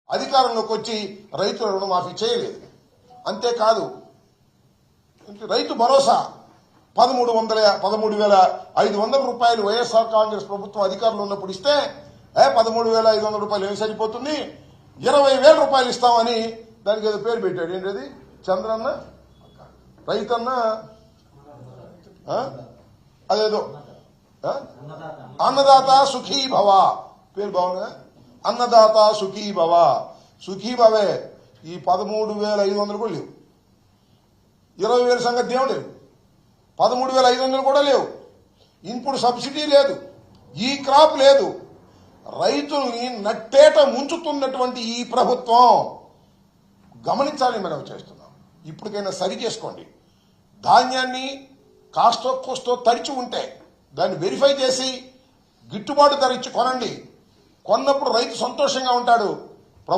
అధికారంలోకి వచ్చి రైతుల రుణమాఫీ చేయలేదు. అంతేకాదు రైతు భరోసా 13,500 రూపాయలు వైఎస్ఆర్ కాంగ్రెస్ ప్రభుత్వం అధికారంలో ఉన్నప్పుడు ఇస్తే 13,500 రూపాయలు ఏం సరిపోతుంది, 20,000 రూపాయలు ఇస్తామని దానికి ఏదో పేరు పెట్టాడు. ఏంటది? చంద్రన్న రైతన్న అదేదో అన్నదాత సుఖీ భవ పేరు బాగుందా? అన్నదాత సుఖీ భవ. సుఖీ భవే. ఈ 13,500 కూడా లేవు. 20,000 సంగతి ఏం లేవు. 13,500 కూడా లేవు. ఇన్పుట్ సబ్సిడీ లేదు. ఈ క్రాప్ లేదు. రైతుల్ని నట్టేట ముంచుతున్నటువంటి ఈ ప్రభుత్వం గమనించాలని మనం చేస్తున్నాం. ఇప్పటికైనా సరి చేసుకోండి. ధాన్యాన్ని కాస్తో కోస్తో తడిచి ఉంటే దాన్ని వెరిఫై చేసి గిట్టుబాటు ధర ఇచ్చి కొనండి. కొన్నప్పుడు రైతు సంతోషంగా ఉంటాడు.